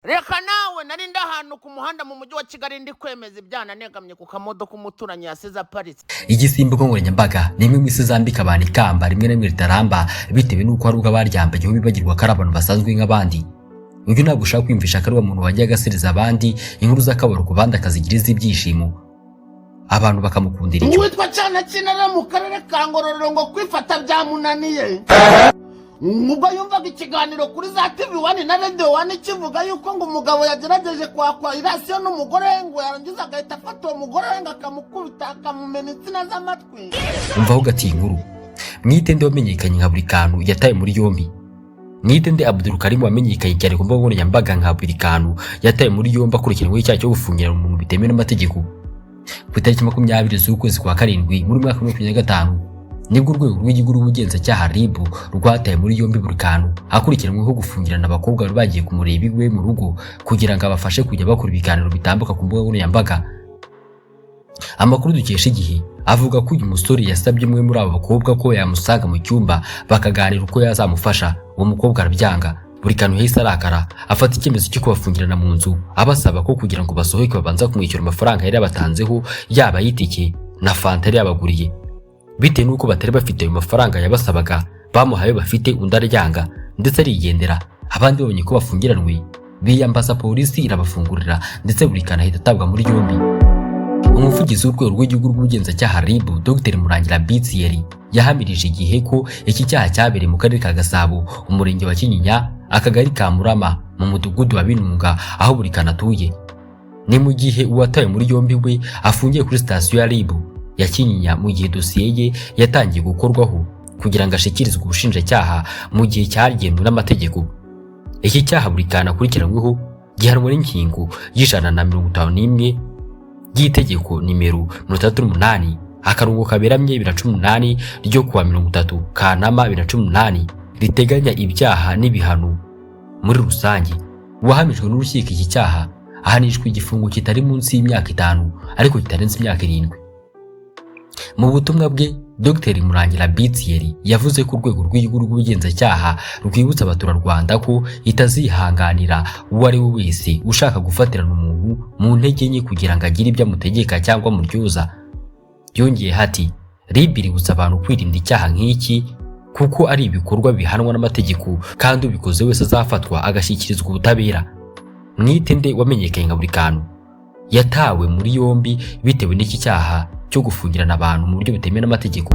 reka nawe nari ndahantu ku muhanda mu mujyi wa Kigali ndi kwemeza ibyana negamye ku kamodoka umuturanyi yasize aparitse. Igisimbuka nkoranyambaga ni imwe mu isi zambika abantu ikamba rimwe na rimwe ritaramba bitewe n'uko hari ubwo abaryambayeho bibagirwa ko ari abantu basanzwe nk'abandi. Uyu ntabwo ushaka kwiyumvisha ko ari umuntu wagiye agasiriza abandi inkuru z'akabaro ku bandi akazigiriza ibyishimo abantu bakamukundira icyo. Witwa cyane kinara mu karere ka Ngororero ngo kwifata byamunaniye. Ubwo yumvaga ikiganiro kuri za TV1 na Radio 1 kivuga yuko ngo umugabo yagerageje kwakwa irasiyo n'umugore ngo yarangiza agahita afata uwo mugore ngo akamukubita akamumena insina z'amatwi. Umvaho gati inkuru. Mwitende wamenyekanye nka buri kantu yataye muri yombi. Mwitende Abdul Karim wamenyekanye cyane ku mbuga nkoranyambaga nka buri kantu yataye muri yombi akurikiranyweho icyaha cyo gufungira umuntu bitemewe n'amategeko. Ku itariki 20 z'ukwezi kwa karindwi muri mwaka wa 2025 nibwo urwego rw'igihugu rw'ubugenzacyaha RIB rwataye muri yombi buri kantu akurikiranyweho gufungirana abakobwa bari bagiye kumureba iwe mu rugo kugira ngo abafashe kujya bakora ibiganiro bitambuka ku mbuga nkoranyambaga. Amakuru dukesha Igihe avuga ko uyu musore yasabye umwe muri abo bakobwa ko yamusanga mu cyumba bakaganira uko yazamufasha. Uwo mukobwa arabyanga. Buri kantu yahise arakara afata icyemezo cyo kubafungirana mu nzu abasaba ko kugira ngo basohoke babanza kumwishyura amafaranga yari yabatanzeho yaba yitike na fanta yari yabaguriye. Bitewe nuko batari bafite ayo mafaranga yabasabaga bamuhaye bafite undi aryanga ndetse arigendera. Abandi babonye ko bafungiranwe biyambaza polisi irabafungurira ndetse buri kantu ahita atabwa muri yombi. Umuvugizi w'urwego rw'igihugu rw'ubugenzacyaha RIB Dr Murangira Bitsiyeri yahamirije Igihe ko iki cyaha cyabereye mu karere ka Gasabo umurenge wa Kinyinya akagari ka Murama mu mudugudu wa Binunga aho buri kantu atuye. Ni mu gihe uwataye muri yombi we afungiye kuri sitasiyo ya RIB ya Kinyinya mu gihe dosiye ye yatangiye gukorwaho kugira ngo ashikirizwe ubushinjacyaha mu gihe cyagenwe n'amategeko. Iki cyaha buri kantu akurikiranyweho gihanwa n'ingingo y'151 y'itegeko nimero 38 akarongo kaberamye 2018 ryo kuwa 30 Kanama 2018 riteganya ibyaha n'ibihano muri rusange. Uwahamijwe n'urukiko iki cyaha ahanishwa igifungo kitari munsi y'imyaka 5 ariko kitarenze imyaka 7. Mu butumwa bwe Dr Murangira Bitsiyeri yavuze ko urwego rw'igihugu rw'ubugenzacyaha rwibutsa abaturarwanda ko itazihanganira uwo ari we wese ushaka gufatirana umuntu mu ntege nke kugira ngo agire ibyo amutegeka cyangwa amuryoza. Yongeye hati RIB iributsa abantu kwirinda icyaha nk'iki kuko ari ibikorwa bihanwa n'amategeko kandi ubikoze wese azafatwa agashyikirizwa ubutabera. Mwitende wamenyekanye nka buri kantu yatawe muri yombi bitewe n'iki cyaha cyo gufungirana abantu mu buryo butemewe n'amategeko.